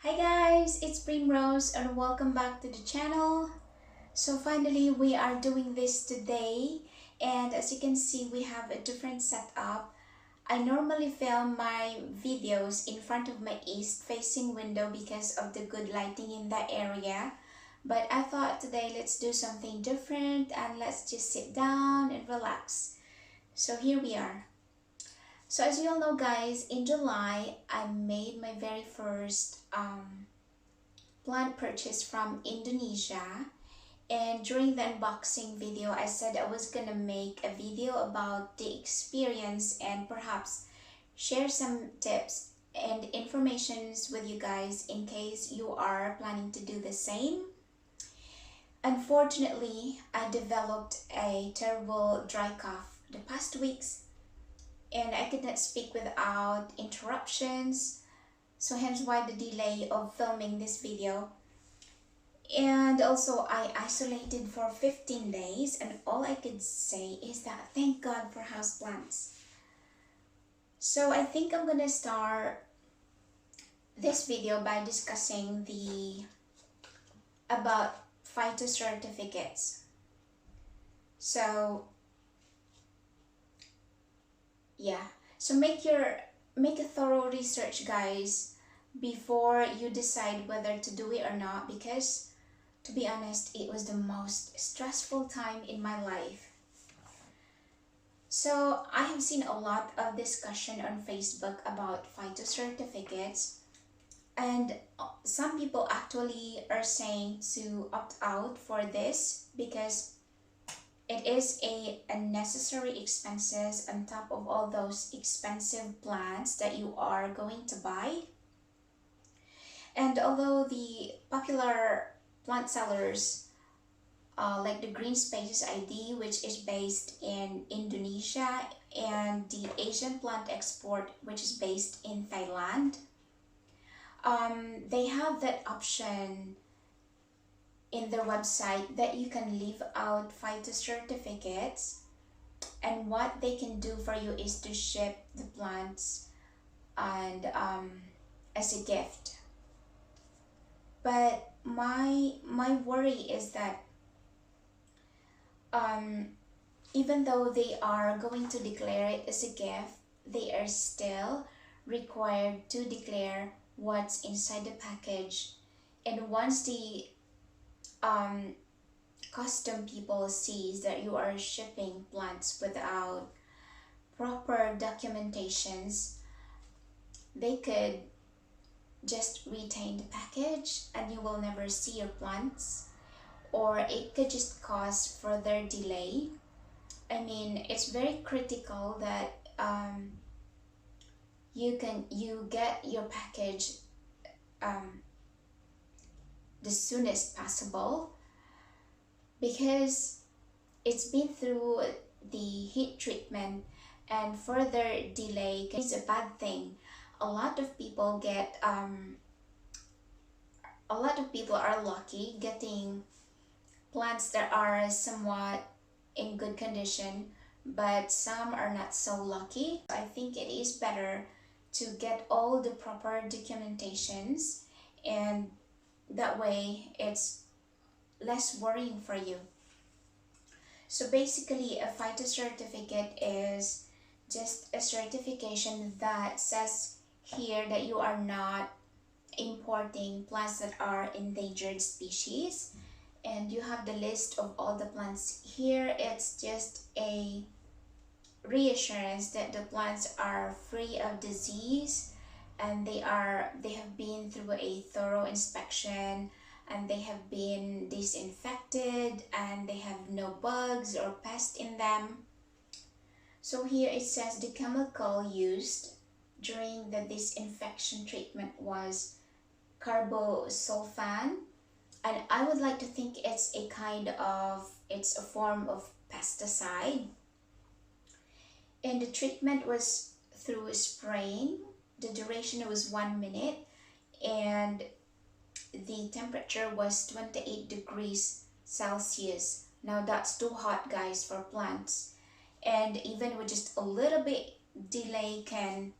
Hi guys, it's Primrose and welcome back to the channel. So finally we are doing this today, and as you can see we have a different setup. I normally film my videos in front of my east facing window because of the good lighting in that area. But I thought today let's do something different and let's just sit down and relax. So here we are. So as you all know guys, in July I made my very first plant purchase from Indonesia, and during the unboxing video I said I was gonna make a video about the experience and perhaps share some tips and informations with you guys in case you are planning to do the same. Unfortunately, I developed a terrible dry cough the past weeks and I could not speak without interruptions, so hence why the delay of filming this video. And also I isolated for 15 days and all I could say is that thank God for houseplants. So I think I'm gonna start this video by discussing about Phyto certificates. So yeah, so make a thorough research guys before you decide whether to do it or not, because to be honest, it was the most stressful time in my life. So I have seen a lot of discussion on Facebook about Phyto certificates, and some people actually are saying to opt out for this because it is a unnecessary expenses on top of all those expensive plants that you are going to buy. And although the popular plant sellers like the Green Spaces ID, which is based in Indonesia, and the Asian Plant Export, which is based in Thailand, they have that option in their website that you can leave out Phyto certificates, and what they can do for you is to ship the plants and as a gift. But my worry is that even though they are going to declare it as a gift, they are still required to declare what's inside the package. And once the custom people sees that you are shipping plants without proper documentations, they could just retain the package and you will never see your plants, or it could just cause further delay. I mean, it's very critical that you get your package the soonest possible, because it's been through the heat treatment, and further delay is a bad thing. A lot of people are lucky getting plants that are somewhat in good condition, but some are not so lucky. I think it is better to get all the proper documentations, and that way it's less worrying for you. So basically a Phyto certificate is just a certification that says here that you are not importing plants that are endangered species, and you have the list of all the plants here. It's just a reassurance that the plants are free of disease, and they have been through a thorough inspection, and they have been disinfected, and they have no bugs or pests in them. So here it says the chemical used during the disinfection treatment was carbosulfan, and I would like to think it's a form of pesticide. And the treatment was through spraying. The duration was 1 minute, and the temperature was 28 degrees Celsius. Now that's too hot guys for plants, and even with just a little bit delay can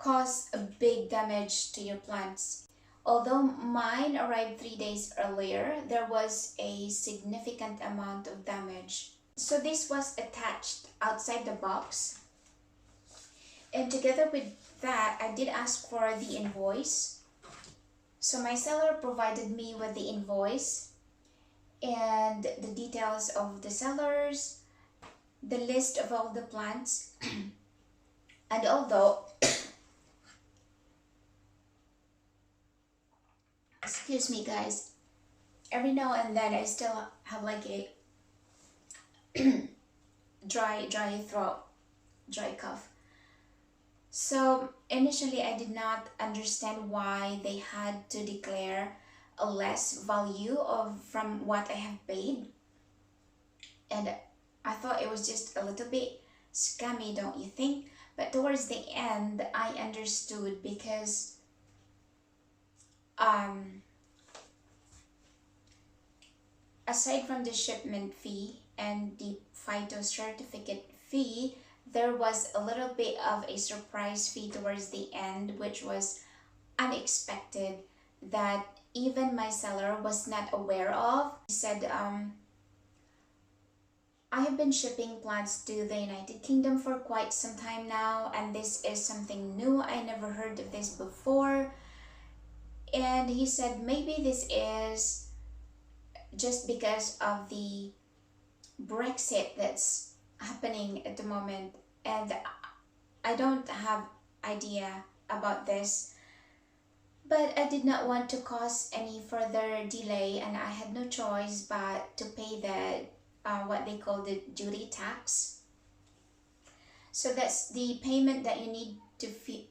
cause a big damage to your plants. Although mine arrived 3 days earlier, there was a significant amount of damage. So this was attached outside the box. And together with that, I did ask for the invoice. So my seller provided me with the invoice and the details of the sellers, the list of all the plants. And although, excuse me guys, every now and then I still have like a dry throat, dry cough. So initially I did not understand why they had to declare a less value from what I have paid. And I thought it was just a little bit scammy, don't you think? But towards the end, I understood because aside from the shipment fee and the Phyto certificate fee, there was a little bit of a surprise fee towards the end, which was unexpected, that even my seller was not aware of. He said, I have been shipping plants to the United Kingdom for quite some time now, and this is something new. I never heard of this before. And he said maybe this is just because of the Brexit that's happening at the moment, and I don't have idea about this, but I did not want to cause any further delay, and I had no choice but to pay the what they call the duty tax. So that's the payment that you need to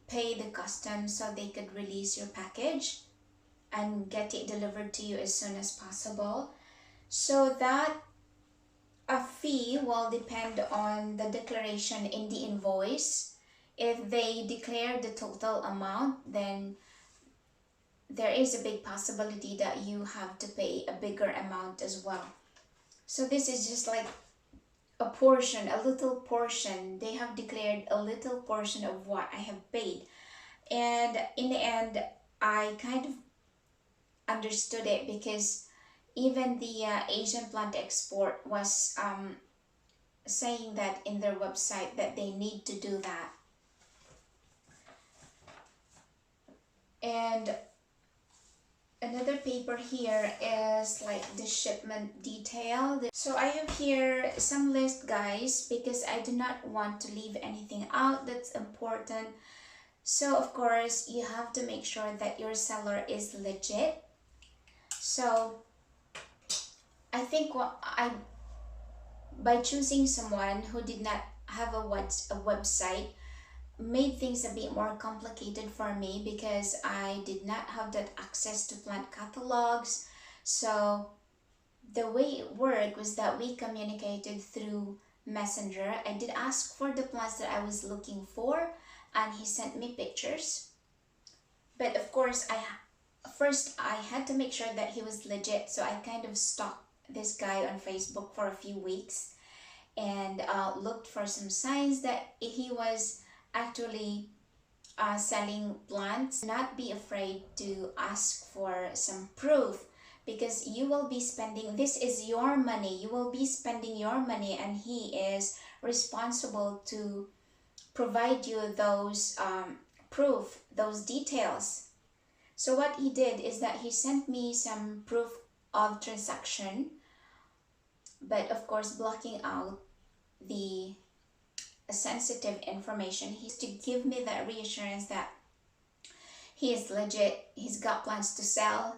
pay the customs so they could release your package and get it delivered to you as soon as possible. So that a fee will depend on the declaration in the invoice. If they declare the total amount, then there is a big possibility that you have to pay a bigger amount as well. So this is just like a portion, a little portion. They have declared a little portion of what I have paid. And in the end, I kind of understood it because even the Asian plant export was saying that in their website that they need to do that. And another paper here is like the shipment detail. So I have here some list, guys, because I do not want to leave anything out that's important. So of course you have to make sure that your seller is legit. So I think by choosing someone who did not have a website made things a bit more complicated for me, because I did not have that access to plant catalogs. So the way it worked was that we communicated through Messenger. I did ask for the plants that I was looking for, and he sent me pictures. But of course, first I had to make sure that he was legit, so I kind of stalked this guy on Facebook for a few weeks and looked for some signs that he was actually selling plants. Not be afraid to ask for some proof, because you will be spending, this is your money, you will be spending your money, and he is responsible to provide you those proof, those details. So what he did is that he sent me some proof of transaction, but of course blocking out the sensitive information. He's to give me that reassurance that he is legit, he's got plans to sell.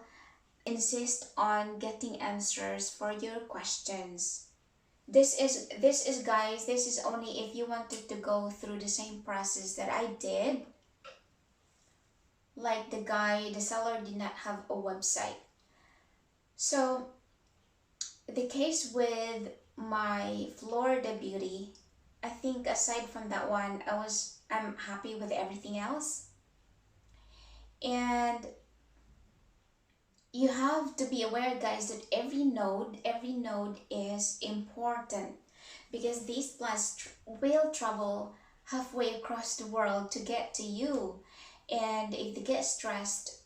Insist on getting answers for your questions. This is guys, this is only if you wanted to go through the same process that I did. Like the seller did not have a website. So the case with my Florida Beauty, I think aside from that one, I'm happy with everything else. And you have to be aware, guys, that every node is important, because these plants will travel halfway across the world to get to you. and if they get stressed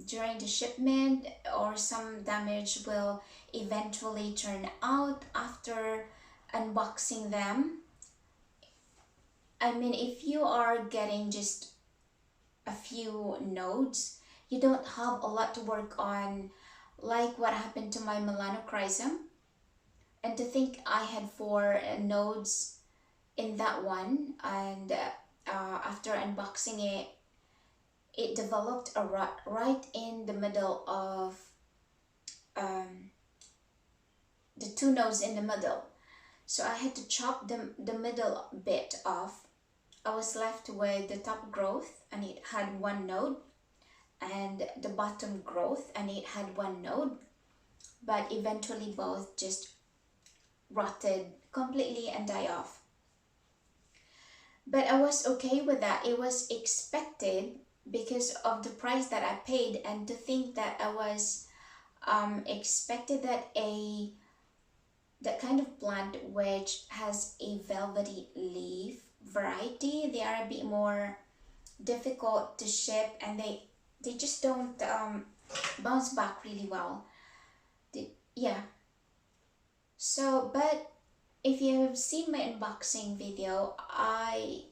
during the shipment, or some damage will eventually turn out after unboxing them. I mean, if you are getting just a few nodes, you don't have a lot to work on, like what happened to my Melanochrysum. And to think I had 4 nodes in that one, and after unboxing it, it developed a rot right in the middle of um, the 2 nodes in the middle. So I had to chop the middle bit off. I was left with the top growth, and it had 1 node, and the bottom growth, and it had 1 node. But eventually both just rotted completely and die off. But I was okay with that. It was expected because of the price that I paid, and to think that I was expected that that kind of plant which has a velvety leaf variety, they are a bit more difficult to ship, and they just don't bounce back really well. Yeah. So, but if you have seen my unboxing video, I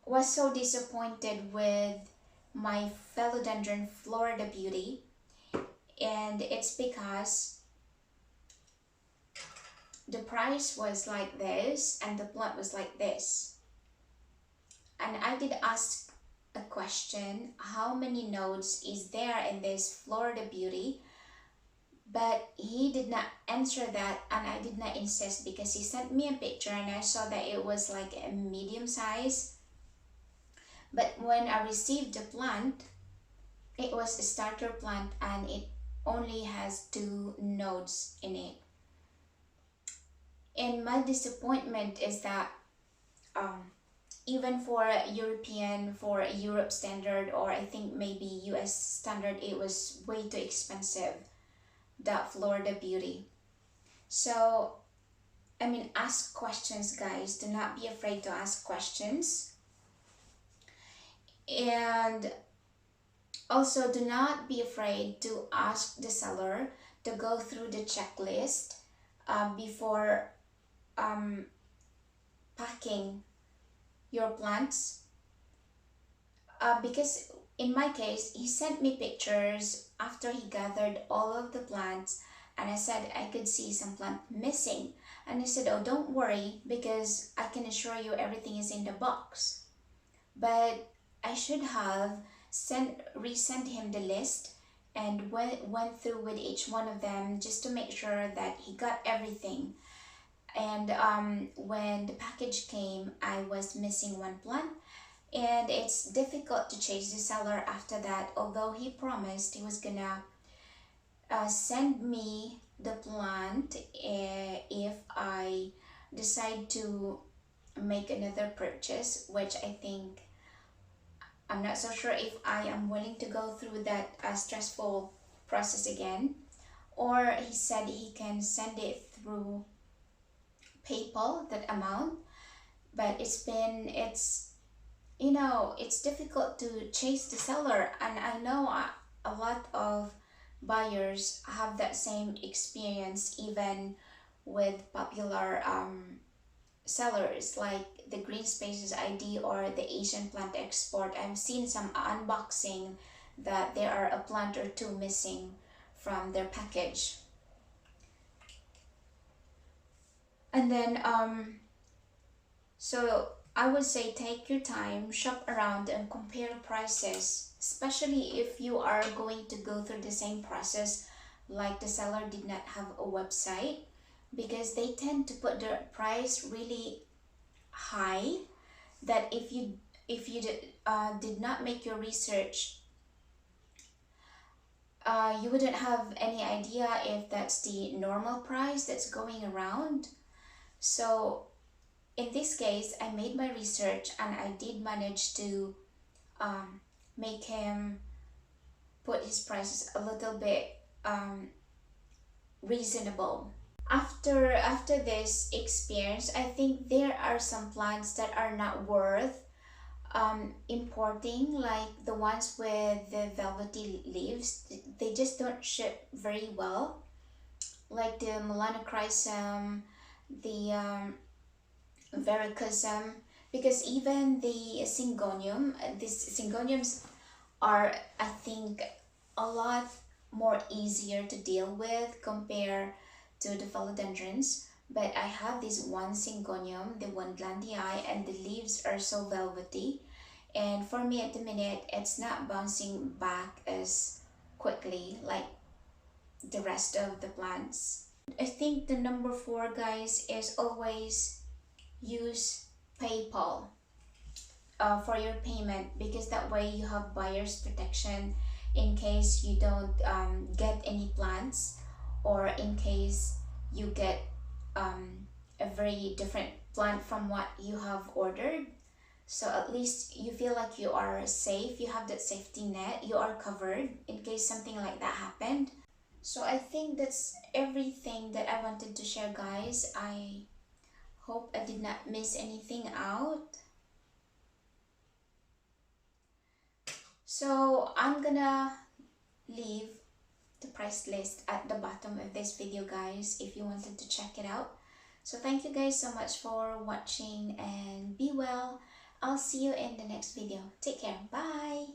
was so disappointed with my Philodendron Florida Beauty, and it's because the price was like this and the plant was like this. And I did ask a question, how many nodes is there in this Florida Beauty? But he did not answer that, and I did not insist because he sent me a picture and I saw that it was like a medium size. But when I received the plant, it was a starter plant and it only has 2 nodes in it. And my disappointment is that even for European, for Europe standard, or I think maybe US standard, it was way too expensive, that Florida Beauty. So, I mean, ask questions, guys. Do not be afraid to ask questions. And also, do not be afraid to ask the seller to go through the checklist before packing your plants. Because in my case, he sent me pictures after he gathered all of the plants, and I said I could see some plant missing. And he said, oh, don't worry, because I can assure you everything is in the box. But I should have resent him the list and went through with each one of them just to make sure that he got everything. And when the package came, I was missing 1 plant, and it's difficult to chase the seller after that, although he promised he was gonna send me the plant if I decide to make another purchase, which I think, I'm not so sure if I am willing to go through that stressful process again. Or he said he can send it through PayPal, that amount. But it's difficult to chase the seller, and I know a lot of buyers have that same experience, even with popular sellers like the Green Spaces ID or the Asian Plant Export. I've seen some unboxing that there are a plant or 2 missing from their package. And then so I would say take your time, shop around and compare prices, especially if you are going to go through the same process like the seller did not have a website, because they tend to put their price really high, that if you did not make your research, you wouldn't have any idea if that's the normal price that's going around. So in this case, I made my research and I did manage to make him put his prices a little bit reasonable. After this experience, I think there are some plants that are not worth importing, like the ones with the velvety leaves, they just don't ship very well, like the Melanochrysum, the Variegated, because even the syngonium, these syngoniums are, I think, a lot more easier to deal with compared to the philodendrons. But I have this one syngonium, the one glandii, and the leaves are so velvety. And for me at the minute, it's not bouncing back as quickly like the rest of the plants. I think the number four, guys, is always use PayPal for your payment, because that way you have buyer's protection in case you don't get any plants, or in case you get a very different plant from what you have ordered. So at least you feel like you are safe, you have that safety net, you are covered in case something like that happened. So I think that's everything that I wanted to share, guys. I hope I did not miss anything out. So I'm gonna leave the price list at the bottom of this video, guys, if you wanted to check it out. So thank you guys so much for watching, and be well. I'll see you in the next video. Take care. Bye.